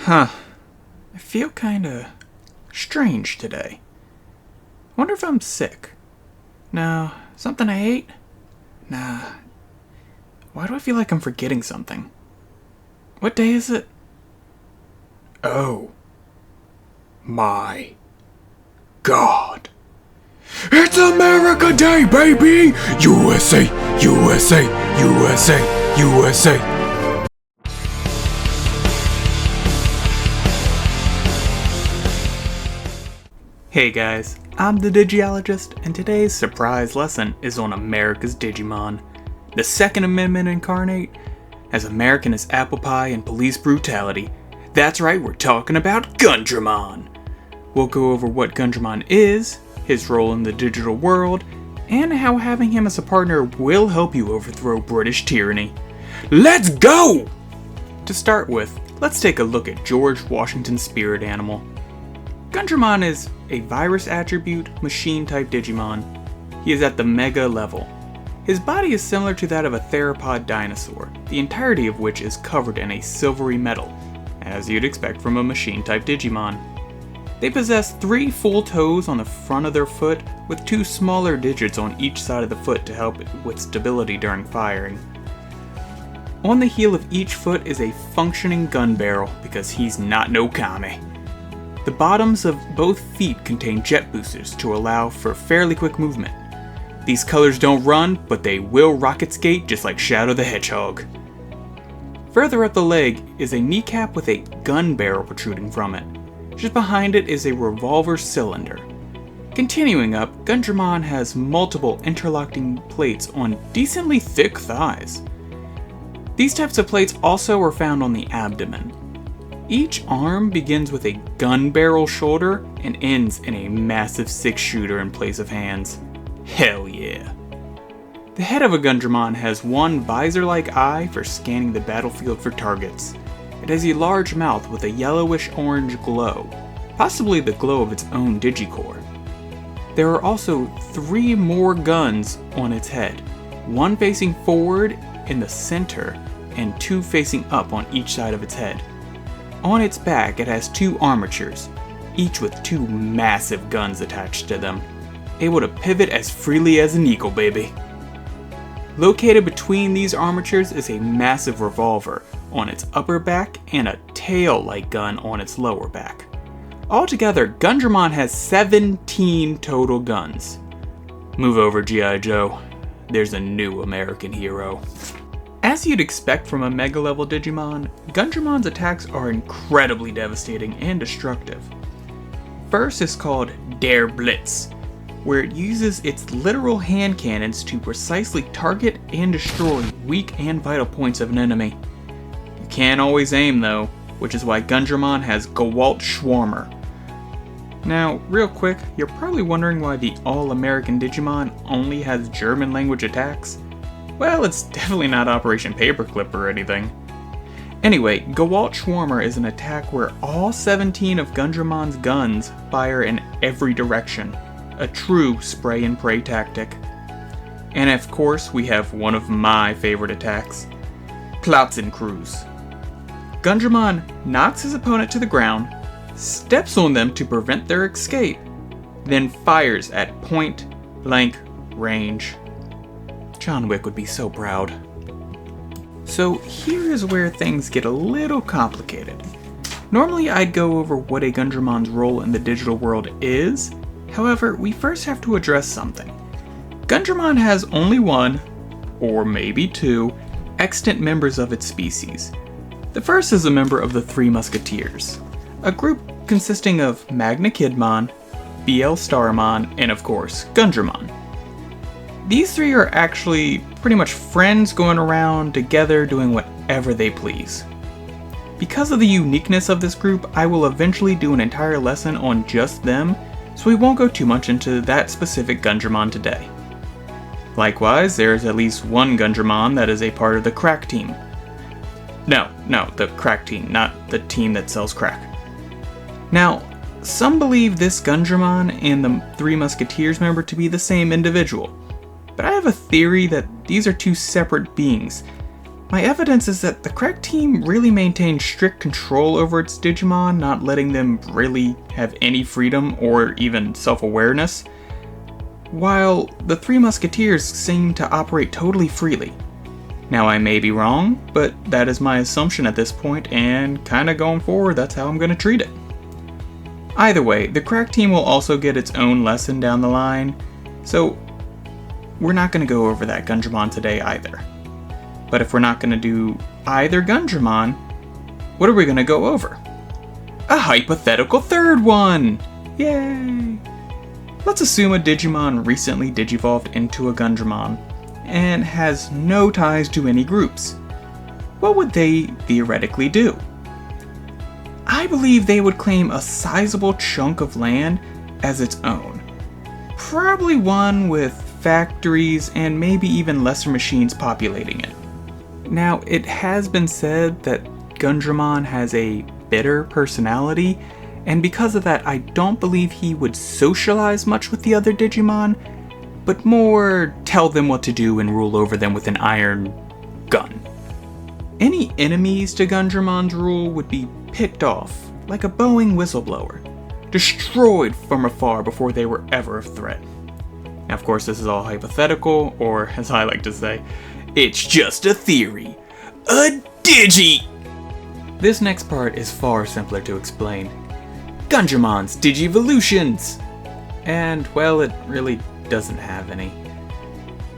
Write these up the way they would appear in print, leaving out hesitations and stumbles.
Huh. I feel kinda strange today. Wonder if I'm sick. No. Something I ate? Nah. Why do I feel like I'm forgetting something? What day is it? Oh. My God. It's America Day, baby! USA, USA, USA, USA. Hey guys, I'm the Digiologist, and today's surprise lesson is on America's Digimon. The Second Amendment incarnate, as American as apple pie and police brutality. That's right, we're talking about Gundramon. We'll go over what Gundramon is, his role in the digital world, and how having him as a partner will help you overthrow British tyranny. Let's go! To start with, let's take a look at George Washington's spirit animal. Gundramon is a virus attribute, machine-type Digimon. He is at the Mega level. His body is similar to that of a theropod dinosaur, the entirety of which is covered in a silvery metal, as you'd expect from a machine-type Digimon. They possess 3 full toes on the front of their foot, with 2 smaller digits on each side of the foot to help with stability during firing. On the heel of each foot is a functioning gun barrel, because he's not no kami. The bottoms of both feet contain jet boosters to allow for fairly quick movement. These colors don't run, but they will rocket skate just like Shadow the Hedgehog. Further up the leg is a kneecap with a gun barrel protruding from it. Just behind it is a revolver cylinder. Continuing up, Gundramon has multiple interlocking plates on decently thick thighs. These types of plates also are found on the abdomen. Each arm begins with a gun barrel shoulder and ends in a massive 6-shooter in place of hands. Hell yeah. The head of a Gundramon has one visor-like eye for scanning the battlefield for targets. It has a large mouth with a yellowish-orange glow, possibly the glow of its own Digicore. There are also 3 more guns on its head, one facing forward in the center and 2 facing up on each side of its head. On its back, it has 2 armatures, each with 2 massive guns attached to them, able to pivot as freely as an eagle, baby. Located between these armatures is a massive revolver on its upper back and a tail-like gun on its lower back. Altogether, Gundramon has 17 total guns. Move over, G.I. Joe. There's a new American hero. As you'd expect from a Mega-level Digimon, Gundramon's attacks are incredibly devastating and destructive. First is called Der Blitz, where it uses its literal hand cannons to precisely target and destroy weak and vital points of an enemy. You can't always aim though, which is why Gundramon has Gewalt Schwarmer. Now, real quick, you're probably wondering why the all-American Digimon only has German language attacks. Well, it's definitely not Operation Paperclip or anything. Anyway, Gewalt Schwarmer is an attack where all 17 of Gundramon's guns fire in every direction. A true spray and pray tactic. And of course, we have one of my favorite attacks, Klotzencruise. Gundramon knocks his opponent to the ground, steps on them to prevent their escape, then fires at point-blank range. John Wick would be so proud. So here is where things get a little complicated. Normally I'd go over what a Gundramon's role in the digital world is. However, we first have to address something. Gundramon has only 1, or maybe 2, extant members of its species. The first is a member of the 3 Musketeers, a group consisting of Magna Kidmon, BL Starmon, and of course, Gundramon. These 3 are actually pretty much friends going around together doing whatever they please. Because of the uniqueness of this group, I will eventually do an entire lesson on just them, so we won't go too much into that specific Gundramon today. Likewise, there is at least one Gundramon that is a part of the crack team. No, the crack team, not the team that sells crack. Now, some believe this Gundramon and the 3 Musketeers member to be the same individual, but I have a theory that these are 2 separate beings, My evidence is that the correct team really maintains strict control over its Digimon, not letting them really have any freedom or even self-awareness, while the Three Musketeers seem to operate totally freely. Now I may be wrong, but that is my assumption at this point, and kinda going forward, that's how I'm gonna treat it. Either way, the correct team will also get its own lesson down the line, so we're not gonna go over that Gundramon today either. But if we're not gonna do either Gundramon, what are we gonna go over? A hypothetical third one! Yay! Let's assume a Digimon recently digivolved into a Gundramon and has no ties to any groups. What would they theoretically do? I believe they would claim a sizable chunk of land as its own. Probably one with factories and maybe even lesser machines populating it. Now, it has been said that Gundramon has a bitter personality, and because of that, I don't believe he would socialize much with the other Digimon, but more tell them what to do and rule over them with an iron gun. Any enemies to Gundramon's rule would be picked off, like a Boeing whistleblower, destroyed from afar before they were ever a threat. Now, of course, this is all hypothetical, or as I like to say, it's just a theory. A Digi! This next part is far simpler to explain. Gundramon's Digivolutions! And, well, it really doesn't have any.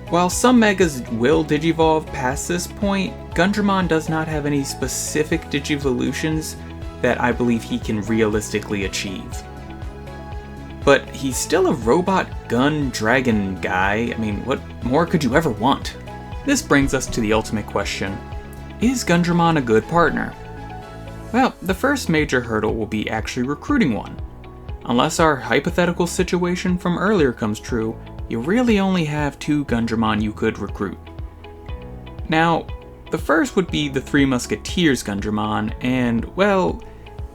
While some megas will digivolve past this point, Gundramon does not have any specific Digivolutions that I believe he can realistically achieve. But he's still a robot gun dragon guy. I mean, what more could you ever want? This brings us to the ultimate question. Is Gundramon a good partner? Well, the first major hurdle will be actually recruiting one. Unless our hypothetical situation from earlier comes true, you really only have 2 Gundramon you could recruit. Now, the first would be the Three Musketeers Gundramon, and, well,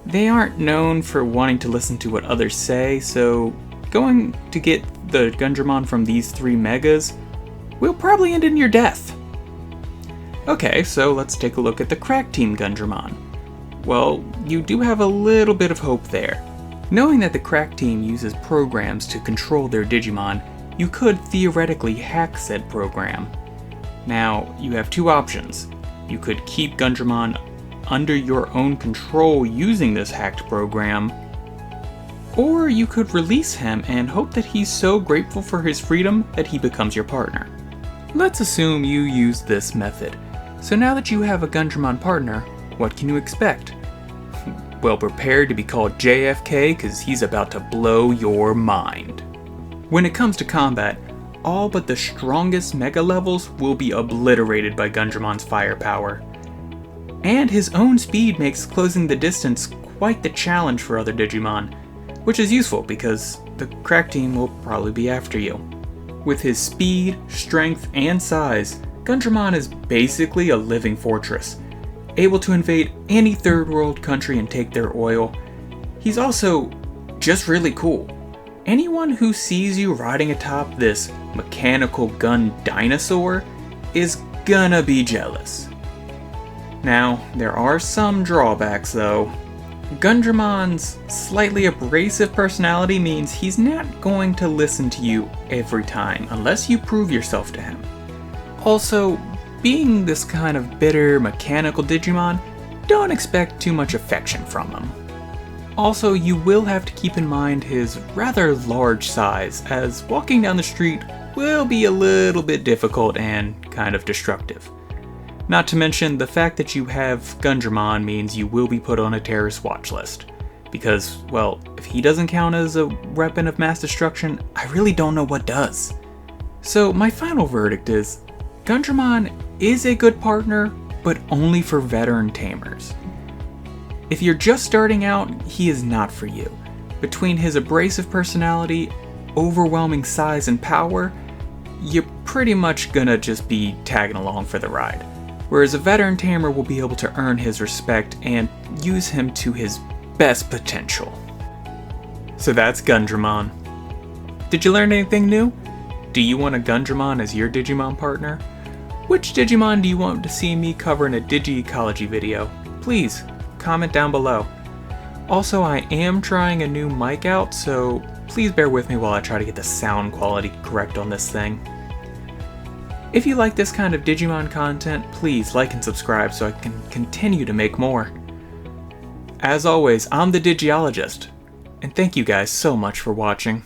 they aren't known for wanting to listen to what others say, so going to get the Gundramon from these 3 megas will probably end in your death. Okay, so let's take a look at the Crack Team Gundramon. Well, you do have a little bit of hope there. Knowing that the Crack Team uses programs to control their Digimon, you could theoretically hack said program. Now, you have 2 options. You could keep Gundramon under your own control using this hacked program, or you could release him and hope that he's so grateful for his freedom that he becomes your partner. Let's assume you use this method. So now that you have a Gundramon partner, what can you expect? Well, prepare to be called JFK, because he's about to blow your mind. When it comes to combat, all but the strongest mega levels will be obliterated by Gundramon's firepower. And his own speed makes closing the distance quite the challenge for other Digimon, which is useful because the Crack Team will probably be after you. With his speed, strength, and size, Gundramon is basically a living fortress, able to invade any third world country and take their oil. He's also just really cool. Anyone who sees you riding atop this mechanical gun dinosaur is gonna be jealous. Now, there are some drawbacks though. Gundramon's slightly abrasive personality means he's not going to listen to you every time unless you prove yourself to him. Also, being this kind of bitter mechanical Digimon, don't expect too much affection from him. Also, you will have to keep in mind his rather large size, as walking down the street will be a little bit difficult and kind of destructive. Not to mention, the fact that you have Gundramon means you will be put on a terrorist watch list. Because, well, if he doesn't count as a weapon of mass destruction, I really don't know what does. So my final verdict is, Gundramon is a good partner, but only for veteran tamers. If you're just starting out, he is not for you. Between his abrasive personality, overwhelming size and power, you're pretty much gonna just be tagging along for the ride. Whereas a veteran tamer will be able to earn his respect and use him to his best potential. So that's Gundramon. Did you learn anything new? Do you want a Gundramon as your Digimon partner? Which Digimon do you want to see me cover in a Digi-ecology video? Please, comment down below. Also, I am trying a new mic out, so please bear with me while I try to get the sound quality correct on this thing. If you like this kind of Digimon content, please like and subscribe so I can continue to make more. As always, I'm the Digiologist, and thank you guys so much for watching.